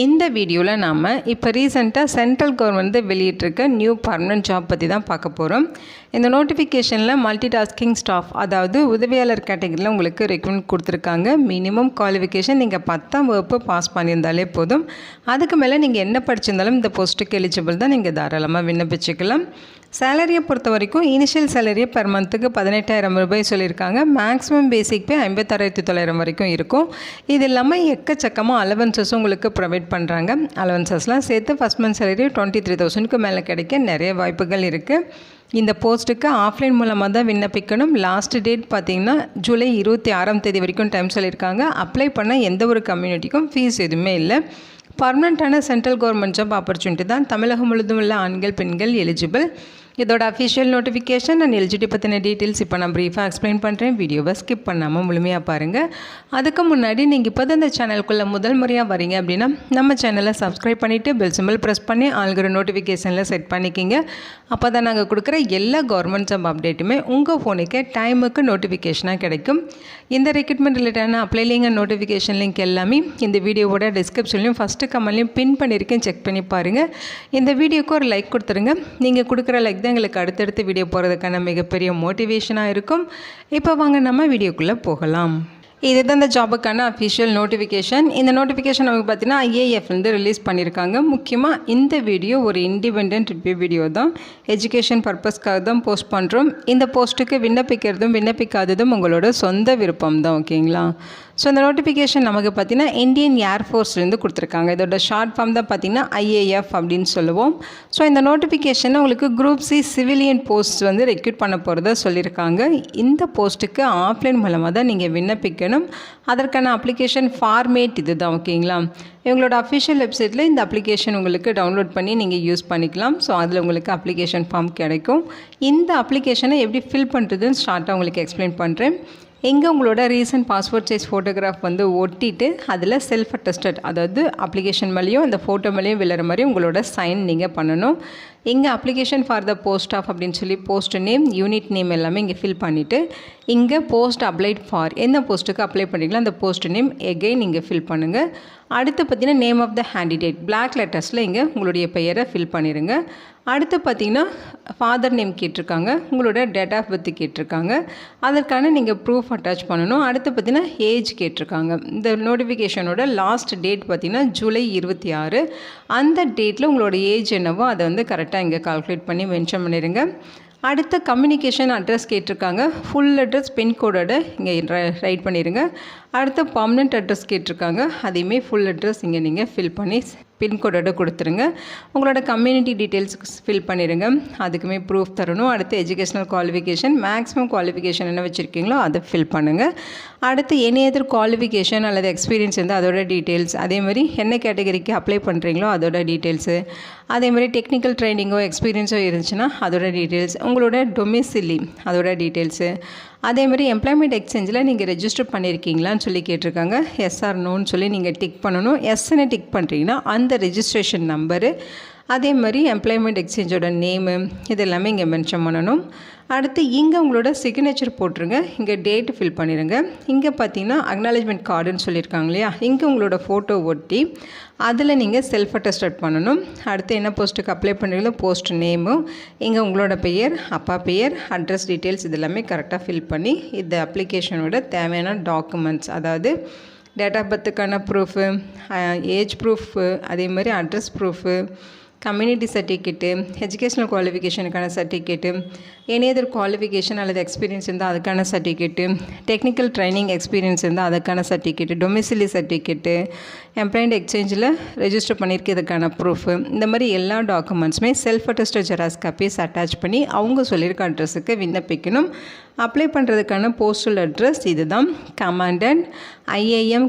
இந்த வீடியோவில் நாம் இப்போ ரீசெண்டாக சென்ட்ரல் கவர்மெண்ட் வெளியிட்டிருக்க நியூ பர்மனன்ட் ஜாப் பற்றி தான் பார்க்க போகிறோம். இந்த நோட்டிஃபிகேஷனில் மல்டி டாஸ்கிங் ஸ்டாஃப், அதாவது உதவியாளர் கேட்டகரியில் உங்களுக்கு ரெக்ரூட்மெண்ட் கொடுத்துருக்காங்க. மினிமம் குவாலிஃபிகேஷன் நீங்கள் 10ஆம் வகுப்பு பாஸ் பண்ணியிருந்தாலே போதும். அதுக்கு மேலே நீங்கள் என்ன படிச்சிருந்தாலும் இந்த போஸ்ட்டுக்கு எலிஜிபிள் தான். நீங்கள் தாராளமாக விண்ணப்பிச்சுக்கலாம். சேலரியை பொறுத்த வரைக்கும் இனிஷியல் சேலரியை பெர் மந்த்துக்கு 18,000 ரூபாய் சொல்லியிருக்காங்க. மேக்ஸிமம் பேசிக் பே 56,900 வரைக்கும் இருக்கும். இது இல்லாமல் எக்கச்சக்கமாக அலவன்சஸும் உங்களுக்கு ப்ரொவைட் பண்ணுறாங்க. அலவன்சஸ்லாம் சேர்த்து ஃபஸ்ட் மந்த் சேலரி 23,000க்கு மேலே கிடைக்க நிறைய வாய்ப்புகள் இருக்குது. இந்த போஸ்ட்டுக்கு ஆஃப்லைன் மூலமாக தான் விண்ணப்பிக்கணும். லாஸ்ட் டேட் பார்த்திங்கன்னா ஜூலை 26ஆம் தேதி வரைக்கும் டைம் சொல்லியிருக்காங்க. அப்ளை பண்ண எந்த ஒரு கம்யூனிட்டிக்கும் ஃபீஸ் எதுவுமே இல்லை. பர்மனெண்ட்டான சென்ட்ரல் கவர்மெண்ட் ஜாப் ஆப்பர்ச்சுனிட்டி தான். தமிழகம் முழுதும் உள்ள ஆண்கள் பெண்கள் எலிஜிபிள். இதோட அஃபிஷியல் நோட்டிஃபிகேஷன் அண்ட் எலிஜிபிலிட்டி பற்றின டீட்டெயில்ஸ் இப்போ நான் ப்ரீஃபாக எக்ஸ்பிளைன் பண்ணுறேன். வீடியோவை ஸ்கிப் பண்ணாமல் முழுமையாக பாருங்கள். அதுக்கு முன்னாடி நீங்கள் இப்போ தான் இந்த சேனலுக்குள்ளே முதல் முறையாக வரீங்க அப்படின்னா நம்ம சேனலை சப்ஸ்கிரைப் பண்ணிவிட்டு பெல் சிம்பிள் ப்ரெஸ் பண்ணி ஆல்கிற நோட்டிஃபிகேஷனில் செட் பண்ணிக்கிங்க. அப்போ தான் நாங்கள் கொடுக்குற எல்லா கவர்மெண்ட் ஜாப் அப்டேட்டுமே உங்கள் ஃபோனுக்கு டைமுக்கு நோட்டிஃபிகேஷனாக கிடைக்கும். இந்த ரெக்ரூட்மெண்ட் ரிலேட்டான apply link and notification link எல்லாமே இந்த வீடியோவோட டிஸ்கிரிப்ஷன்லையும் ஃபஸ்ட்டு கமெண்ட்லையும் பின் பண்ணியிருக்கேன். செக் பண்ணி பாருங்கள். இந்த வீடியோக்கு ஒரு லைக் கொடுத்துருங்க. நீங்கள் கொடுக்குற லைக் தான் எங்களுக்கு அடுத்தடுத்து வீடியோ போகிறதுக்கான மிகப்பெரிய மோட்டிவேஷனாக இருக்கும். இப்போ வாங்க நம்ம வீடியோக்குள்ளே போகலாம். இதுதான் இந்த ஜாபுக்கான அஃபிஷியல் நோட்டிஃபிகேஷன். இந்த நோட்டிஃபிகேஷன் நமக்கு பார்த்தீங்கன்னா ஐஏஎஃப்லேருந்து ரிலீஸ் பண்ணியிருக்காங்க. முக்கியமாக இந்த வீடியோ ஒரு இண்டிபெண்டன்ட் ரிவ்யூ வீடியோ தான். எஜுகேஷன் பர்பஸ்க்காக தான் போஸ்ட் பண்ணுறோம். இந்த போஸ்ட்டுக்கு விண்ணப்பிக்கிறதும் விண்ணப்பிக்காததும் உங்களோட சொந்த விருப்பம் தான். ஓகேங்களா? ஸோ இந்த நோட்டிஃபிகேஷன் நமக்கு பார்த்திங்கன்னா இந்தியன் ஏர்ஃபோர்ஸ்லேருந்து கொடுத்துருக்காங்க. இதோட ஷார்ட் ஃபார்ம் தான் பார்த்திங்கன்னா ஐஏஎஃப் அப்படின்னு சொல்லுவோம். ஸோ இந்த நோட்டிஃபிகேஷனை உங்களுக்கு குரூப் சி சிவிலியன் போஸ்ட் வந்து ரெக்ரூட் பண்ண போகிறதா சொல்லியிருக்காங்க. இந்த போஸ்ட்டுக்கு ஆஃப்லைன் மூலமாக தான் நீங்கள் விண்ணப்பிக்கணும். அதற்கான அப்ளிகேஷன் ஃபார்மேட் இது தான். ஓகேங்களா? இவங்களோட அஃபிஷியல் வெப்சைட்டில் இந்த அப்ளிகேஷன் உங்களுக்கு டவுன்லோட் பண்ணி நீங்கள் யூஸ் பண்ணிக்கலாம். ஸோ அதில் உங்களுக்கு அப்ளிகேஷன் ஃபார்ம் கிடைக்கும். இந்த அப்ளிகேஷனை எப்படி ஃபில் பண்ணுறதுன்னு ஸ்டார்ட்டாக உங்களுக்கு எக்ஸ்பிளைன் பண்ணுறேன். எங்கே உங்களோட ரீசன்ட் பாஸ்போர்ட் சைஸ் ஃபோட்டோகிராஃப் வந்து ஒட்டிட்டு அதில் செல்ஃப் அட்டஸ்டட், அதாவது அப்ளிகேஷன் மேலேயும் அந்த ஃபோட்டோ மேலேயும் விழுற மாதிரி உங்களோட சைன் நீங்கள் பண்ணணும். இங்கே application for the post of அப்படின்னு சொல்லி போஸ்ட் நேம், யூனிட் நேம் எல்லாமே இங்கே ஃபில் பண்ணிவிட்டு இங்கே போஸ்ட் அப்ளைட் ஃபார் என்ன போஸ்ட்டுக்கு அப்ளை பண்ணிங்களோ அந்த போஸ்ட் நேம் எகெயின் இங்கே ஃபில் பண்ணுங்கள். அடுத்து பார்த்தீங்கன்னா name of the candidate block லெட்டர்ஸில் இங்கே உங்களுடைய பெயரை ஃபில் பண்ணிடுங்க. அடுத்து பார்த்திங்கன்னா ஃபாதர் நேம் கேட்டிருக்காங்க, உங்களோட டேட் ஆஃப் பர்த் கேட்டிருக்காங்க, அதற்கான நீங்கள் ப்ரூஃப் அட்டாச் பண்ணணும். அடுத்து பார்த்திங்கன்னா ஏஜ் கேட்டிருக்காங்க. இந்த நோட்டிஃபிகேஷனோட லாஸ்ட் டேட் பார்த்திங்கன்னா ஜூலை 26. அந்த டேட்டில் உங்களோட ஏஜ் என்னவோ அதை வந்து கரெக்டாக இங்கே கால்குலேட் பண்ணி மென்ஷன் பண்ணிடுங்க. அடுத்த கம்யூனிகேஷன் அட்ரஸ் கேட்டிருக்காங்க. ஃபுல் அட்ரஸ் பின்கோடோட இங்கே ரைட் பண்ணிடுங்க. அடுத்து பர்மனெண்ட் அட்ரஸ் கேட்டிருக்காங்க. அதையுமே ஃபுல் அட்ரஸ் இங்கே நீங்கள் ஃபில் பண்ணி பின்கோடோட கொடுத்துருங்க. உங்களோட கம்யூனிட்டி டீட்டெயில்ஸ் ஃபில் பண்ணிடுங்க. அதுக்குமே ப்ரூஃப் தரணும். அடுத்து எஜுகேஷ்னல் குவாலிஃபிகேஷன், மேக்ஸிமம் குவாலிஃபிகேஷன் என்ன வச்சுருக்கீங்களோ அதை ஃபில் பண்ணுங்கள். அடுத்து எனி அதர் குவாலிஃபிகேஷன் அல்லது எக்ஸ்பீரியன்ஸ் இருந்தால் அதோட டீட்டெயில்ஸ், அதேமாதிரி என்ன கேட்டகரிக்கு அப்ளை பண்ணுறீங்களோ அதோட டீட்டெயில்ஸு, அதேமாதிரி டெக்னிக்கல் ட்ரைனிங்கோ எக்ஸ்பீரியன்ஸோ இருந்துச்சுன்னா அதோட டீட்டெயில்ஸ், உங்களோட டொமிசிலி அதோட டீட்டெயில்ஸு, அதேமாதிரி எம்ப்ளாய்மெண்ட் எக்ஸ்சேஞ்சில் நீங்கள் ரெஜிஸ்டர் பண்ணியிருக்கீங்களான்னு சொல்லி கேட்டிருக்காங்க. எஸ் ஆர் நோன்னு சொல்லி நீங்கள் டிக் பண்ணணும். எஸ்ன்னு டிக் பண்ணுறீங்கன்னா அந்த ரெஜிஸ்ட்ரேஷன் நம்பரு, அதே மாதிரி எம்ப்ளாய்மெண்ட் எக்ஸ்சேஞ்சோட நேமு இதெல்லாமே இங்கே மென்ஷன் பண்ணணும். அடுத்து இங்கே உங்களோட சிக்னேச்சர் போட்டுருங்க. இங்கே டேட் ஃபில் பண்ணிடுங்க. இங்கே பார்த்தீங்கன்னா அக்னாலேஜ்மெண்ட் கார்டுன்னு சொல்லியிருக்காங்க இல்லையா, இங்கே உங்களோட ஃபோட்டோ ஒட்டி அதில் நீங்கள் செல்ஃப் அட்டஸ்டட் பண்ணணும். அடுத்து என்ன போஸ்ட்டுக்கு அப்ளை பண்ணுறீங்களோ போஸ்ட் நேமும், இங்கே உங்களோட பெயர், அப்பா பெயர், அட்ரஸ் டீட்டெயில்ஸ் இதெல்லாமே கரெக்டாக ஃபில் பண்ணி இந்த அப்ளிகேஷனோட தேவையான டாக்குமெண்ட்ஸ், அதாவது டேட் ஆஃப் பர்த்துக்கான ப்ரூஃபு, ஏஜ் ப்ரூஃபு, அதே மாதிரி address proof, community certificate, educational குவாலிஃபிகேஷனுக்கான சர்டிஃபிகேட்டு, எனி அதர் குவாலிஃபிகேஷன் அல்லது எக்ஸ்பீரியன்ஸ் இருந்தால் அதுக்கான சர்டிஃபிகேட்டு, டெக்னிக்கல் ட்ரைனிங் எக்ஸ்பீரியன்ஸ் இருந்தால் அதுக்கான சர்டிஃபிகேட்டு, டொமிசிலி சர்டிஃபிகேட்டு, எம்ப்ளாய்மெண்ட் எக்ஸ்சேஞ்சில் ரெஜிஸ்டர் பண்ணியிருக்கிறதுக்கான ப்ரூஃபு, இந்த மாதிரி எல்லா டாக்குமெண்ட்ஸுமே self attested xerox copies attach பண்ணி அவங்க சொல்லியிருக்க அட்ரஸுக்கு விண்ணப்பிக்கணும். அப்ளை பண்ணுறதுக்கான போஸ்டல் அட்ரஸ் இது தான். Commandant IIM,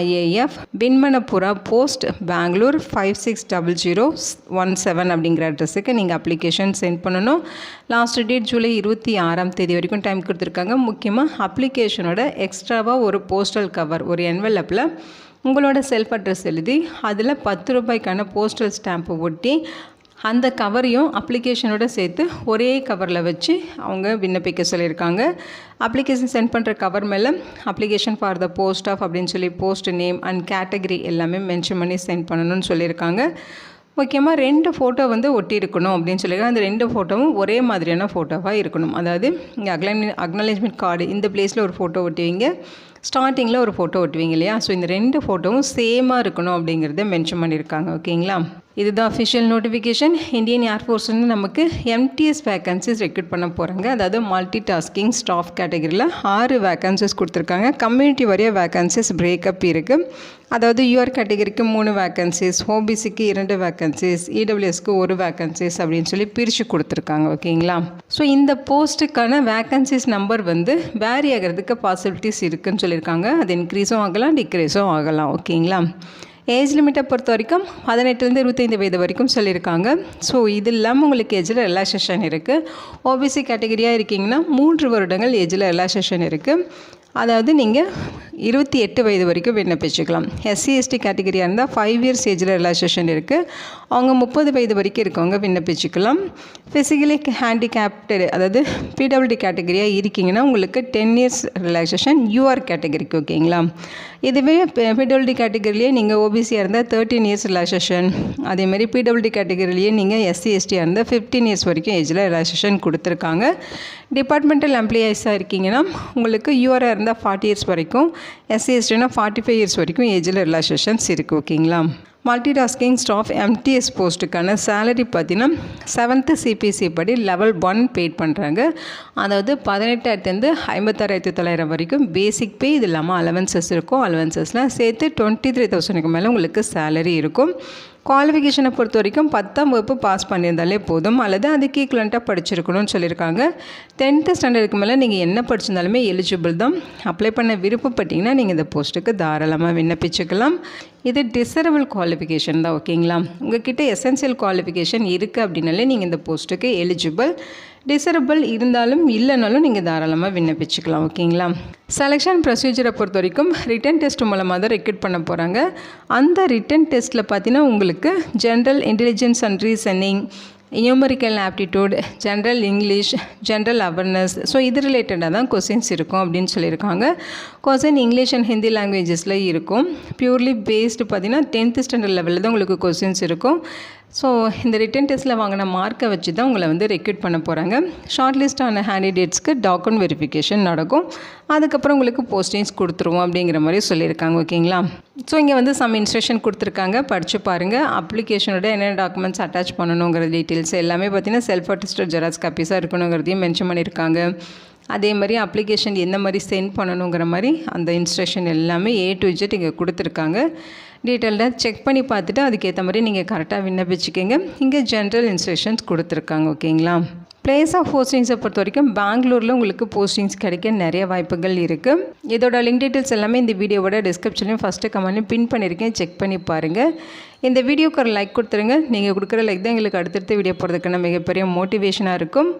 IAF, Vimanapura post, Bangalore 560017 அப்படிங்கிற அட்ரஸுக்கு நீங்கள் அப்ளிகேஷன் சென்ட் பண்ணணும். லாஸ்ட் டேட் ஜூலை 26ஆம் தேதி வரைக்கும் டைம் கொடுத்துருக்காங்க. முக்கியமாக அப்ளிகேஷனோட எக்ஸ்ட்ராவாக ஒரு போஸ்டல் கவர், ஒரு என்வெலப்பில் உங்களோட செல்ஃப் அட்ரஸ் எழுதி அதில் 10 ரூபாய்க்கான போஸ்டல் ஸ்டாம்பை ஒட்டி அந்த கவரையும் அப்ளிகேஷனோட சேர்த்து ஒரே கவரில் வச்சு அவங்க விண்ணப்பிக்க சொல்லியிருக்காங்க. அப்ளிகேஷன் சென்ட் பண்ணுற கவர் மேலே application for the post of அப்படின்னு சொல்லி போஸ்ட் நேம் அண்ட் கேட்டகரி எல்லாமே மென்ஷன் பண்ணி சென்ட் பண்ணணும்னு சொல்லியிருக்காங்க. முக்கியமாக 2 ஃபோட்டோ ஒட்டி இருக்கணும் அப்படின்னு சொல்லியிருக்காங்க. அந்த 2 ஃபோட்டோவும் ஒரே மாதிரியான ஃபோட்டோவாக இருக்கணும். அதாவது இங்கே அக்னாலேஜ்மெண்ட் கார்டு இந்த பிளேஸில் ஒரு ஃபோட்டோ ஒட்டுவீங்க, ஸ்டார்டிங்கில் ஒரு ஃபோட்டோ ஒட்டுவீங்க இல்லையா. ஸோ இந்த 2 ஃபோட்டோவும் சேமாக இருக்கணும் அப்படிங்கிறத மென்ஷன் பண்ணியிருக்காங்க. ஓகேங்களா. இதுதான் அஃபிஷியல் நோட்டிஃபிகேஷன். இந்தியன் ஏர்ஃபோர்ஸ் நமக்கு MTS வேக்கன்சிஸ் ரெக்ரூட் பண்ண போகிறாங்க. அதாவது மல்டி டாஸ்கிங் ஸ்டாஃப் கேட்டகரியில் 6 வேக்கன்சிஸ் கொடுத்துருக்காங்க. கம்யூனிட்டி வரைய வேக்கன்சிஸ் பிரேக்கப் இருக்குது. அதாவது யூஆர் கேட்டகரிக்கு 3 வேக்கன்சிஸ், OBCக்கு 2 வேக்கன்சிஸ், EWSக்கு 1 வேக்கன்சிஸ் அப்படின்னு சொல்லி பிரித்து கொடுத்துருக்காங்க. ஓகேங்களா. ஸோ இந்த போஸ்ட்டுக்கான வேக்கன்சிஸ் நம்பர் வேரி ஆகிறதுக்கு பாசிபிலிட்டிஸ் இருக்குதுன்னு சொல்லியிருக்காங்க. அது இன்க்ரீஸும் ஆகலாம், டிக்ரீஸும் ஆகலாம். ஓகேங்களா. ஏஜ் லிமிட்டை பொறுத்த வரைக்கும் 18லேருந்து 25 வயது வரைக்கும் சொல்லியிருக்காங்க. ஸோ இது இல்லாமல் உங்களுக்கு ஏஜில் ரிலாக்ஸேஷன் இருக்குது. OBC கேட்டகரியாக இருக்கீங்கன்னா 3 வருடங்கள் ஏஜில் ரிலாக்ஸேஷன் இருக்குது. அதாவது நீங்கள் 28 வயது வரைக்கும் விண்ணப்பிச்சுக்கலாம். SC/ST கேட்டகரியாக இருந்தால் 5 இயர்ஸ் ஏஜில் ரிலாக்ஸேஷன் இருக்குது. அவங்க 30 வயது வரைக்கும் இருக்கவங்க விண்ணப்பிச்சுக்கலாம். ஃபிசிக்கலி ஹேண்டிகேப்டடு அதாவது PWD கேட்டகரியாக இருக்கீங்கன்னா உங்களுக்கு 10 இயர்ஸ் ரிலாக்ஸேஷன் UR கேட்டகரிக்கு. ஓகேங்களா. இதுவே PWD கேட்டகரிலேயே நீங்கள் OBCயாக இருந்தால் 13 இயர்ஸ் ரிலாக்ஸேஷன், அதேமாதிரி PWD கேட்டகரிலேயே நீங்கள் SC/STயாக இருந்தால் 15 இயர்ஸ் வரைக்கும் ஏஜில் ரிலாக்ஸேஷன் கொடுத்துருக்காங்க. டிபார்ட்மெண்டல் எம்ப்ளாயீஸாக இருக்கீங்கன்னா உங்களுக்கு UR இருந்தால் 40 இயர்ஸ் வரைக்கும், SC/STனா 45 இயர்ஸ் வரைக்கும் ஏஜில் ரிலாக்ஸேஷன்ஸ் இருக்குது. ஓகேங்களா. மல்டி டாஸ்கிங் ஸ்டாஃப் MTS போஸ்ட்டுக்கான சேலரி பார்த்தீங்கன்னா 7th CPC படி லெவல் 1 பெய்ட் பண்ணுறாங்க. அதாவது 18,000 56,900 வரைக்கும் பேசிக் பே. இது இல்லாமல் அலவன்சஸ் இருக்கும். அலவன்சஸ்லாம் சேர்த்து 23,000க்கு மேலே உங்களுக்கு சேலரி இருக்கும். குவாலிஃபிகேஷனை பொறுத்த வரைக்கும் 10ஆம் வகுப்பு பாஸ் பண்ணியிருந்தாலே போதும், அல்லது அதுக்கு ஈக்குவலண்ட்டாக படிச்சிருக்கணும்னு சொல்லியிருக்காங்க. 10th ஸ்டாண்டர்டுக்கு மேலே நீங்கள் என்ன படிச்சிருந்தாலுமே எலிஜிபிள் தான். அப்ளை பண்ண விருப்பப்பட்டீங்கன்னா நீங்கள் இந்த போஸ்ட்டுக்கு தாராளமாக விண்ணப்பிச்சுக்கலாம். இது டிசரபிள் குவாலிஃபிகேஷன் தான். ஓகேங்களா. உங்கள்கிட்ட எசென்சியல் குவாலிஃபிகேஷன் இருக்குது அப்படின்னாலே நீங்கள் இந்த போஸ்ட்டுக்கு எலிஜிபிள். டிசரபிள் இருந்தாலும் இல்லைனாலும் நீங்கள் தாராளமாக விண்ணப்பிச்சுக்கலாம். ஓகேங்களா. செலெக்ஷன் ப்ரொசீஜரை பொறுத்த வரைக்கும் ரிட்டன் டெஸ்ட் மூலமாக தான் ரெக்ரூட் பண்ண போகிறாங்க. அந்த ரிட்டன் டெஸ்ட்டில் பார்த்தீங்கன்னா உங்களுக்கு general intelligence and reasoning, numerical aptitude, general English, general awareness, so இது ரிலேட்டடாக தான் கொஸ்டின்ஸ் இருக்கும் அப்படின்னு சொல்லியிருக்காங்க. கொஸ்டின் இங்கிலீஷ் அண்ட் ஹிந்தி லாங்குவேஜஸில் இருக்கும். பியூர்லி பேஸ்டு பார்த்தீங்கன்னா 10th ஸ்டாண்டர்ட் லெவலில் தான் உங்களுக்கு கொஸ்டின்ஸ் இருக்கும். ஸோ இந்த ரிட்டன் டெஸ்ட்டில் வாங்கின மார்க்கை வச்சு தான் உங்களை ரெக்ரூட் பண்ண போகிறாங்க. ஷார்ட் லிஸ்ட் ஆன கேண்டிடேட்ஸ்க்கு டாக்குமெண்ட் வெரிஃபிகேஷன் நடக்கும். அதுக்கப்புறம் உங்களுக்கு போஸ்டிங்ஸ் கொடுத்துருவோம் அப்படிங்கிற மாதிரி சொல்லியிருக்காங்க. ஓகேங்களா. ஸோ இங்கே சம் இன்ஸ்ட்ரக்ஷன் கொடுத்துருக்காங்க, படித்து பாருங்கள். அப்ளிகேஷனோட என்னென்ன டாக்குமெண்ட்ஸ் அட்டாச் பண்ணணுங்கிற டீட்டெயில்ஸ் எல்லாமே பார்த்தீங்கன்னா செல்ஃப் அட்டஸ்டட் ஜெராக்ஸ் காப்பீஸாக இருக்கணுங்கிறதையும் மென்ஷன் பண்ணியிருக்காங்க. அதே மாதிரி அப்ளிகேஷன் எந்த மாதிரி சென்ட் பண்ணணுங்கிற மாதிரி அந்த இன்ஸ்ட்ரக்ஷன் எல்லாமே A to Z இங்கே கொடுத்துருக்காங்க. டீட்டெயில்டாக செக் பண்ணி பார்த்துட்டு அதுக்கேற்ற மாதிரி நீங்கள் கரெக்டாக விண்ணப்பிச்சுக்கோங்க. இங்கே ஜென்ரல் இன்ஸ்ட்ரக்ஷன்ஸ் கொடுத்துருக்காங்க. ஓகேங்களா. பிளேஸ் ஆஃப் போஸ்டிங்ஸை பொறுத்த வரைக்கும் பெங்களூரில் உங்களுக்கு போஸ்டிங்ஸ் கிடைக்க நிறைய வாய்ப்புகள் இருக்குது. இதோட லிங்க் டீட்டெயில்ஸ் எல்லாமே இந்த வீடியோவோட டிஸ்கிரிப்ஷன்லையும் ஃபஸ்ட்டு கமெண்ட்லையும் பின் பண்ணியிருக்கேன், செக் பண்ணி பாருங்கள். இந்த வீடியோக்கு ஒரு லைக் கொடுத்துருங்க. நீங்கள் கொடுக்குற லைக் தான் எங்களுக்கு அடுத்தடுத்த வீடியோ போகிறதுக்கான மிகப்பெரிய மோட்டிவேஷனாக இருக்கும்.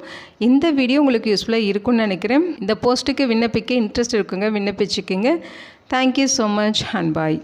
இந்த வீடியோ உங்களுக்கு யூஸ்ஃபுல்லாக இருக்கும்னு நினைக்கிறேன். இந்த போஸ்ட்டுக்கு விண்ணப்பிக்க இன்ட்ரெஸ்ட் இருக்குங்க, விண்ணப்பிச்சுக்கிங்க. Thank you so much and bye.